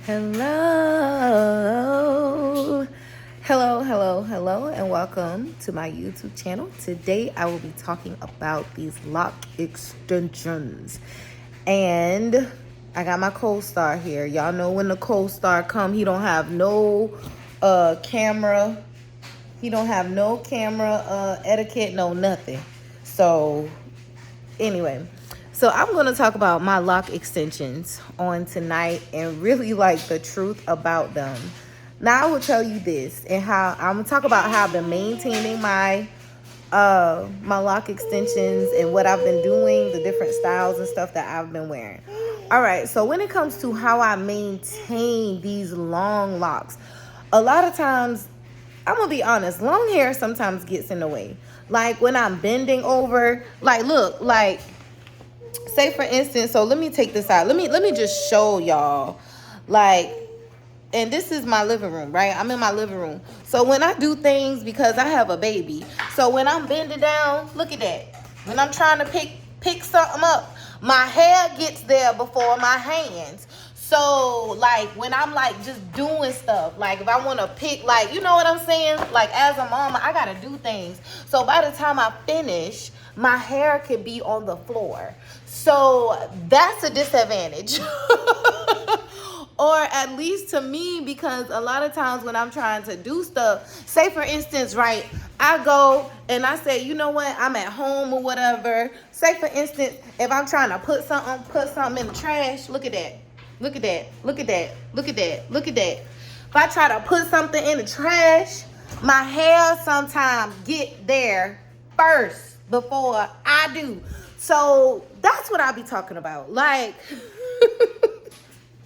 Hello. Hello, and welcome to my YouTube channel. Today I will be talking about these lock extensions. And I got my co-star here. Y'all know when the co-star come, he don't have no camera. He don't have no camera etiquette, no nothing. So anyway, so I'm going to talk about my lock extensions on tonight and really like the truth about them. Now I will tell you this and how I'm going to talk about how I've been maintaining my lock extensions and what I've been doing, the different styles and stuff that I've been wearing. All right, so when it comes to how I maintain these long locks, a lot of times, I'm gonna be honest, long hair sometimes gets in the way. Like when I'm bending over, like look, like say for instance, so let me take this out. Let me just show y'all, like, and this is my living room, right? I'm in my living room. So when I do things, because I have a baby, so when I'm bending down, look at that. When I'm trying to pick something up, my hair gets there before my hands. So like when I'm like just doing stuff, like if I want to pick, like, you know what I'm saying? Like as a mama, I got to do things. So by the time I finish, my hair could be on the floor. So that's a disadvantage. Or at least to me, because a lot of times when I'm trying to do stuff, say for instance, right, I go and I say, you know what, I'm at home or whatever. Say for instance, if I'm trying to put something in the trash, look at that. Look at that. Look at that. Look at that. Look at that. If I try to put something in the trash, my hair sometimes get there first before I do. So that's what I be talking about. Like,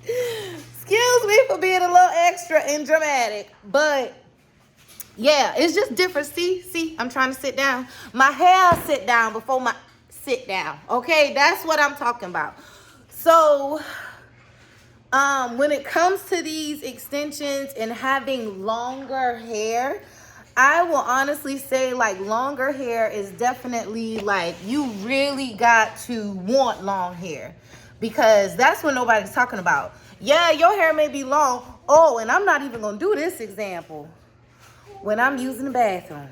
excuse me for being a little extra and dramatic, but yeah, it's just different. See, I'm trying to sit down. My hair sit down before my sit down. Okay, that's what I'm talking about. So when it comes to these extensions and having longer hair, I will honestly say like longer hair is definitely like you really got to want long hair, because that's what nobody's talking about. Yeah, your hair may be long. Oh, and I'm not even going to do this example when I'm using the bathroom.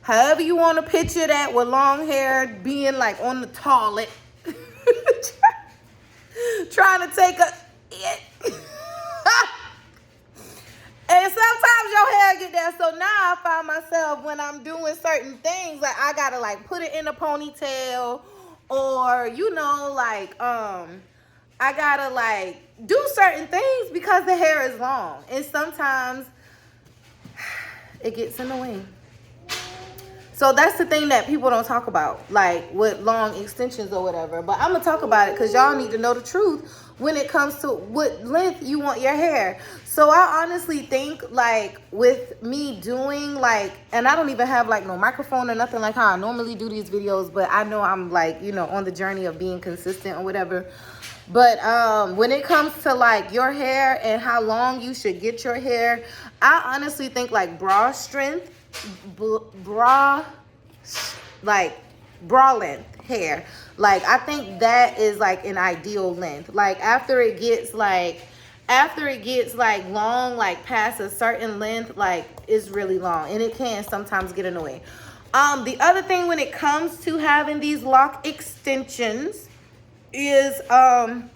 However you want to picture that with long hair being like on the toilet. Trying to take a... And sometimes your hair get there. So now I find myself when I'm doing certain things, like I got to like put it in a ponytail, or, you know, like, I gotta like do certain things because the hair is long, and sometimes it gets in the way. So that's the thing that people don't talk about, like with long extensions or whatever. But I'm gonna talk about it because y'all need to know the truth when it comes to what length you want your hair. So I honestly think like with me doing like, and I don't even have like no microphone or nothing like how I normally do these videos, but I know I'm like, you know, on the journey of being consistent or whatever. But when it comes to like your hair and how long you should get your hair, I honestly think like bra strength, bra length hair, like I think that is like an ideal length. Like after it gets like long, like past a certain length, like it's really long, and it can sometimes get in the way. The other thing when it comes to having these lock extensions is I'm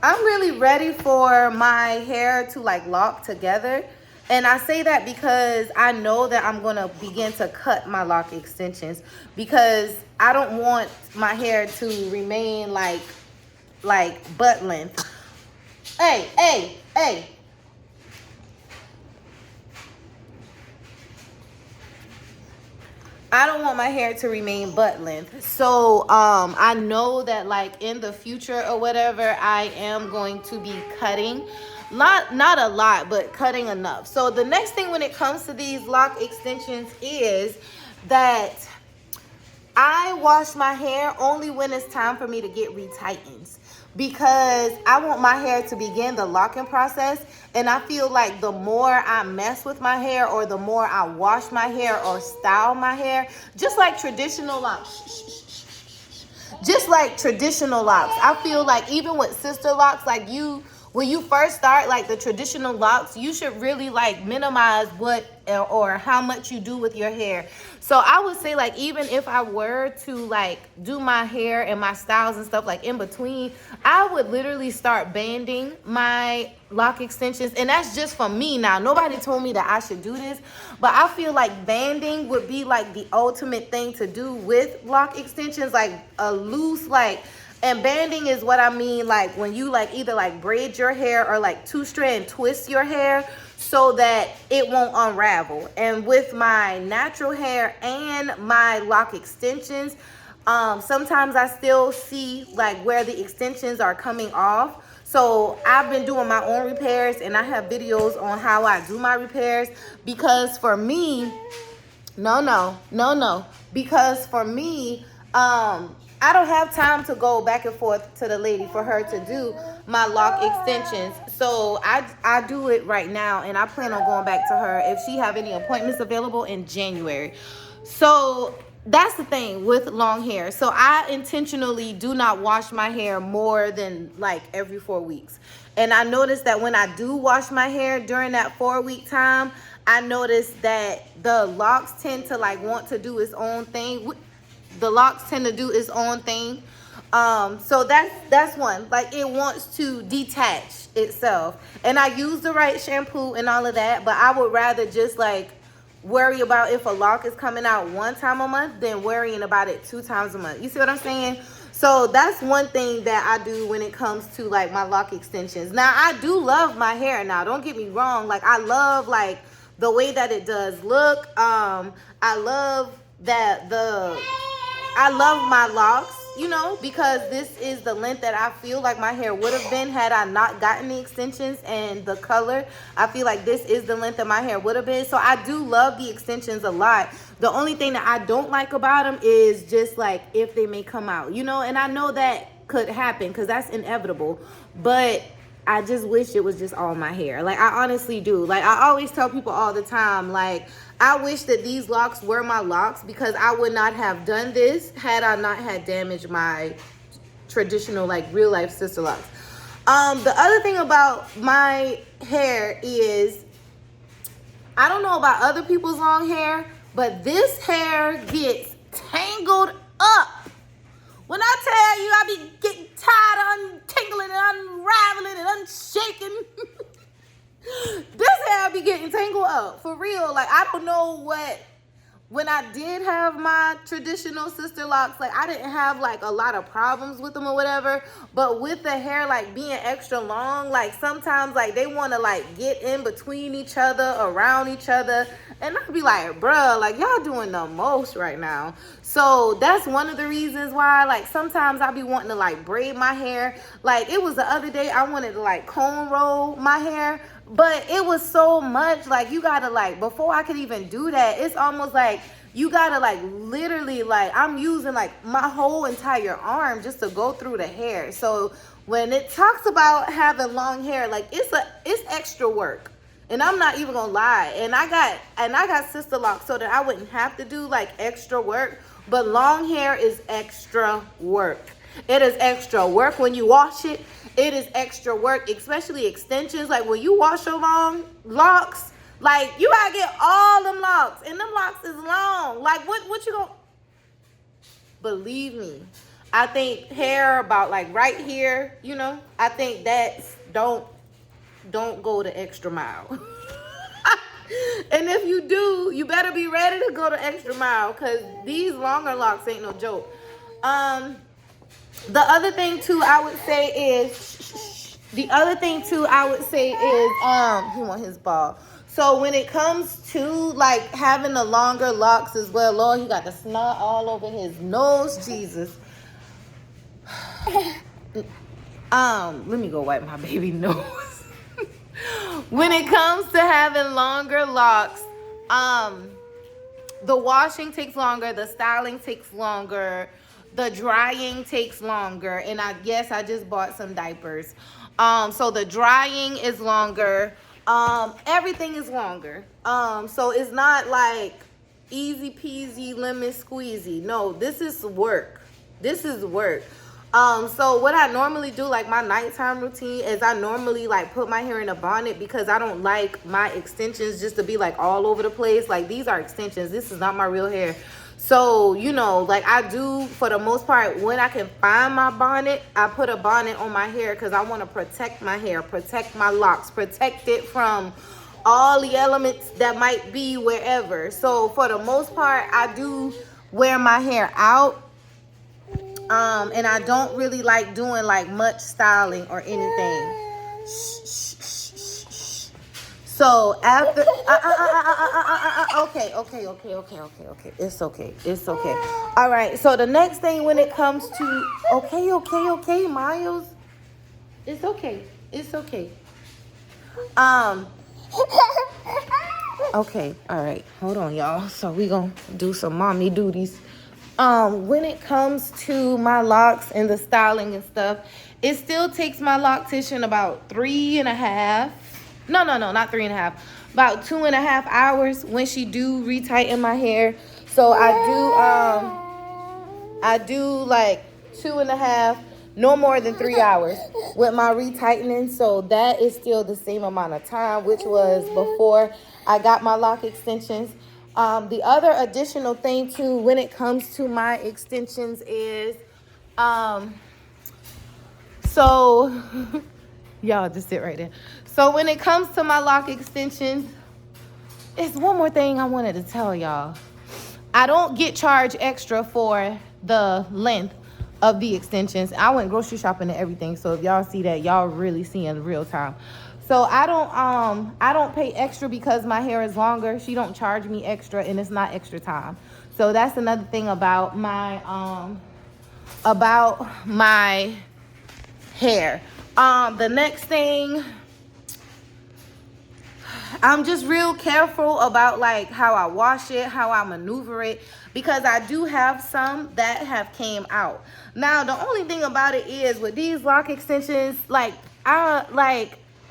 really ready for my hair to like lock together. And I say that because I know that I'm going to begin to cut my lock extensions, because I don't want my hair to remain like butt length. Hey. I don't want my hair to remain butt length. So I know that like in the future or whatever, I am going to be cutting. Not a lot, but cutting enough. So the next thing when it comes to these lock extensions is that I wash my hair only when it's time for me to get retightened, because I want my hair to begin the locking process. And I feel like the more I mess with my hair, or the more I wash my hair or style my hair, just like traditional locks, I feel like even with sister locks, like when you first start like the traditional locks, you should really like minimize what or how much you do with your hair. So I would say like even if I were to like do my hair and my styles and stuff like in between, I would literally start banding my lock extensions. And that's just for me now. Nobody told me that I should do this, but I feel like banding would be like the ultimate thing to do with lock extensions, like a loose like. And banding is what I mean, like when you like either like braid your hair or like two-strand twist your hair so that it won't unravel. And with my natural hair and my lock extensions, sometimes I still see like where the extensions are coming off. So I've been doing my own repairs, and I have videos on how I do my repairs, because for me, because for me, I don't have time to go back and forth to the lady for her to do my lock extensions. So I do it right now, and I plan on going back to her if she have any appointments available in January. So that's the thing with long hair. So I intentionally do not wash my hair more than like every 4 weeks. And I noticed that when I do wash my hair during that 4-week time, I noticed that the locks tend to like want to do its own thing. The locks tend to do its own thing. So that's one. Like it wants to detach itself. And I use the right shampoo and all of that, but I would rather just like worry about if a lock is coming out 1 time a month than worrying about it 2 times a month. You see what I'm saying? So that's one thing that I do when it comes to like my lock extensions. Now I do love my hair now. Don't get me wrong. Like I love like the way that it does look. I love that I love my locks, you know, because this is the length that I feel like my hair would have been had I not gotten the extensions, and the color. I feel like this is the length that my hair would have been. So I do love the extensions a lot. The only thing that I don't like about them is just like if they may come out, you know, and I know that could happen because that's inevitable. But I just wish it was just all my hair. Like I honestly do. Like I always tell people all the time, like I wish that these locks were my locks, because I would not have done this had I not had damaged my traditional like real life sister locks. The other thing about my hair is, I don't know about other people's long hair, but this hair gets tangled up. When I tell you I be getting tired of untangling and unraveling and unshaking, this hair be getting tangled up for real. Like I don't know what, when I did have my traditional sister locks, like I didn't have like a lot of problems with them or whatever, but with the hair like being extra long, like sometimes like they want to like get in between each other, around each other, and I'd be like, bruh, like y'all doing the most right now. So that's one of the reasons why like sometimes I be wanting to like braid my hair. Like it was the other day I wanted to like comb roll my hair, but it was so much, like you gotta like, before I could even do that, it's almost like you gotta like literally like I'm using like my whole entire arm just to go through the hair. So when it talks about having long hair, like it's extra work. And I'm not even gonna lie. And I got sister locks so that I wouldn't have to do like extra work. But long hair is extra work. It is extra work when you wash it. It is extra work, especially extensions. Like when you wash your long locks, like you gotta get all them locks, and them locks is long. Like what you gonna, believe me, I think hair about like right here, you know, I think that's don't go the extra mile. And if you do, you better be ready to go the extra mile, because these longer locks ain't no joke. The other thing too I would say is, he want his ball. So when it comes to like having the longer locks as well, Lord, he got the snot all over his nose, Jesus. Let me go wipe my baby nose. When it comes to having longer locks, the washing takes longer, the styling takes longer, the drying takes longer, and I just bought some diapers. So the drying is longer. Everything is longer. So it's not like easy peasy lemon squeezy. No, this is work. So what I normally do, like my nighttime routine, is I normally like put my hair in a bonnet because I don't like my extensions just to be like all over the place. Like these are extensions. This is not my real hair. So, you know, like I do for the most part, when I can find my bonnet, I put a bonnet on my hair because I want to protect my hair, protect my locks, protect it from all the elements that might be wherever. So for the most part, I do wear my hair out. And I don't really like doing like much styling or anything. So after, okay. It's okay. All right. So the next thing when it comes to, okay, Miles. It's okay. Okay. All right. Hold on, y'all. So we gonna do some mommy duties. When it comes to my locks and the styling and stuff, it still takes my loctician about 3.5. No, not 3.5. About 2.5 hours when she do retighten my hair. So I do like 2.5, no more than 3 hours with my retightening. So that is still the same amount of time, which was before I got my lock extensions. The other additional thing too, when it comes to my extensions is, so y'all just sit right there. So when it comes to my lock extensions, it's one more thing I wanted to tell y'all. I don't get charged extra for the length of the extensions. I went grocery shopping and everything. So if y'all see that, y'all really see in real time. So I don't pay extra because my hair is longer. She don't charge me extra and it's not extra time. So that's another thing about my hair. The next thing, I'm just real careful about like how I wash it, how I maneuver it, because I do have some that have came out. Now, the only thing about it is with these lock extensions,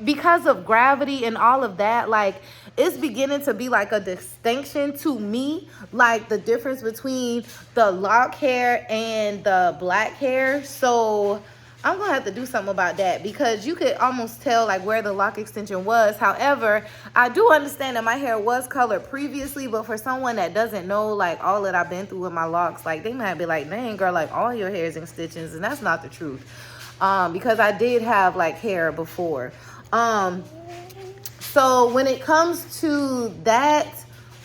because of gravity and all of that, like it's beginning to be like a distinction to me, like the difference between the lock hair and the black hair. So I'm gonna have to do something about that because you could almost tell like where the lock extension was. However, I do understand that my hair was colored previously, but for someone that doesn't know like all that I've been through with my locks, like they might be like, dang girl, like all your hair is extensions, and that's not the truth. Because I did have like hair before. So when it comes to that,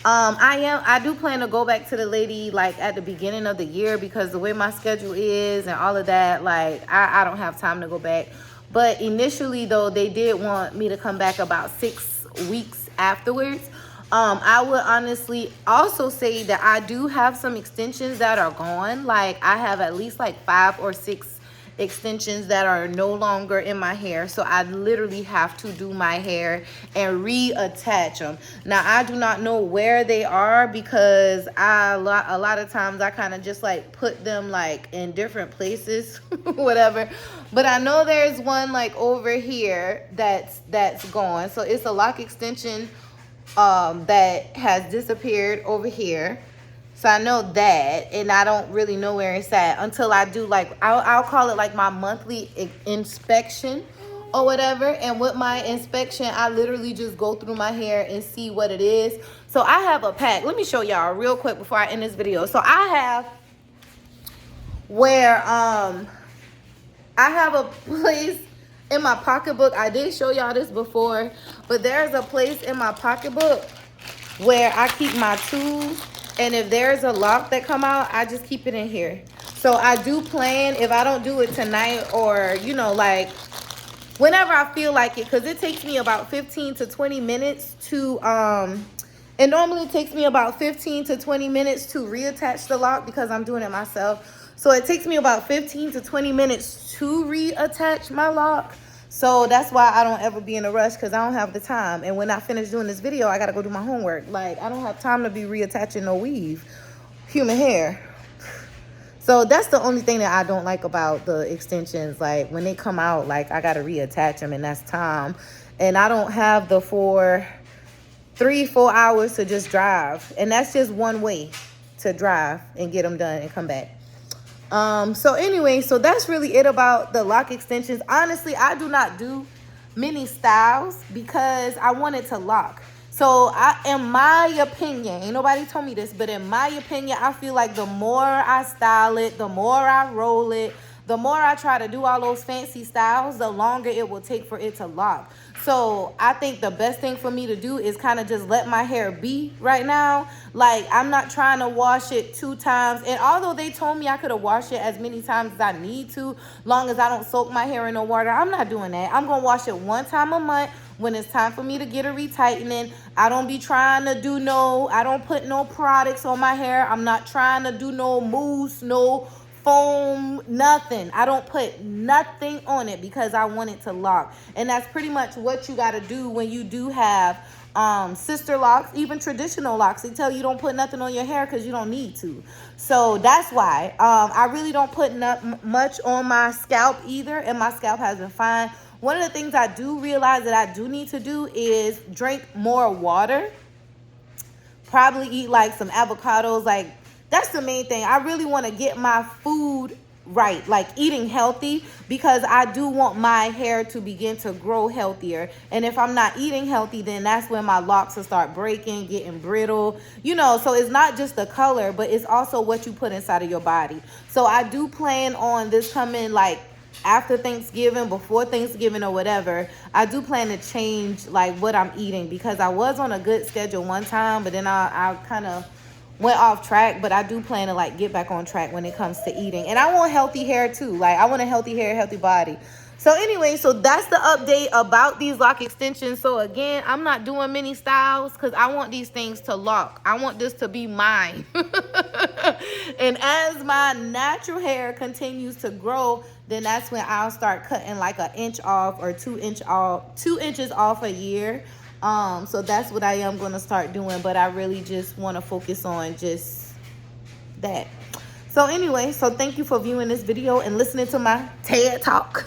I do plan to go back to the lady like at the beginning of the year because the way my schedule is and all of that, like I don't have time to go back. But initially though, they did want me to come back about 6 weeks afterwards. I would honestly also say that I do have some extensions that are gone. Like I have at least like 5 or 6 extensions that are no longer in my hair, so I literally have to do my hair and reattach them. Now I do not know where they are because a lot of times I kind of just like put them like in different places whatever, but I know there's one like over here that's gone. So it's a lock extension that has disappeared over here. So I know that, and I don't really know where it's at until I do like, I'll call it like my monthly inspection or whatever. And with my inspection, I literally just go through my hair and see what it is. So I have a pack. Let me show y'all real quick before I end this video. So I have where, I have a place in my pocketbook. I did show y'all this before, but there's a place in my pocketbook where I keep my tools. And if there's a lock that come out, I just keep it in here. So I do plan, if I don't do it tonight or, you know, like whenever I feel like it, because it takes me about 15 to 20 minutes to, it normally takes me about 15 to 20 minutes to reattach the lock because I'm doing it myself. So it takes me about 15 to 20 minutes to reattach my lock. So that's why I don't ever be in a rush because I don't have the time. And when I finish doing this video, I got to go do my homework. Like, I don't have time to be reattaching no weave, human hair. So that's the only thing that I don't like about the extensions. Like, when they come out, like, I got to reattach them and that's time. And I don't have the 3-4 hours to just drive. And that's just one way to drive and get them done and come back. So anyway, so that's really it about the lock extensions. Honestly, I do not do many styles because I want it to lock. So in my opinion, ain't nobody told me this, but in my opinion, I feel like the more I style it, the more I roll it, the more I try to do all those fancy styles, the longer it will take for it to lock. So I think the best thing for me to do is kind of just let my hair be right now. Like, I'm not trying to wash it 2 times. And although they told me I could have washed it as many times as I need to, long as I don't soak my hair in no water, I'm not doing that. I'm going to wash it 1 time a month when it's time for me to get a retightening. I don't be trying to do I don't put no products on my hair. I'm not trying to do no mousse, no foam, nothing. I don't put nothing on it because I want it to lock. And that's pretty much what you got to do when you do have sister locks, even traditional locks. They tell you don't put nothing on your hair because you don't need to. So that's why I really don't put much on my scalp either, and my scalp has been fine. One of the things I do realize that I do need to do is drink more water. Probably eat like some avocados. Like, that's the main thing. I really want to get my food right, like eating healthy, because I do want my hair to begin to grow healthier. And if I'm not eating healthy, then that's when my locks will start breaking, getting brittle, you know. So it's not just the color, but it's also what you put inside of your body. So I do plan on this coming like after Thanksgiving, before Thanksgiving or whatever. I do plan to change like what I'm eating, because I was on a good schedule one time, but then I kind of went off track. But I do plan to like get back on track when it comes to eating. And I want healthy hair too. Like, I want a healthy hair, healthy body. So anyway, so that's the update about these lock extensions. So again, I'm not doing many styles because I want these things to lock. I want this to be mine. And as my natural hair continues to grow, then that's when I'll start cutting like 1 inch off or 2 inches off a year. So that's what I am going to start doing. But I really just want to focus on just that. So anyway, so thank you for viewing this video and listening to my TED Talk.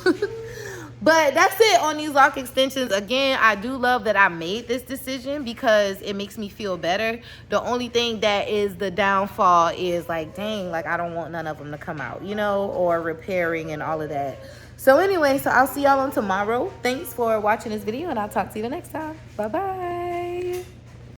But that's it on these lock extensions. Again, I do love that I made this decision because it makes me feel better. The only thing that is the downfall is like, dang, like I don't want none of them to come out, you know, or repairing and all of that. So anyway, so I'll see y'all on tomorrow. Thanks for watching this video, and I'll talk to you the next time. Bye-bye.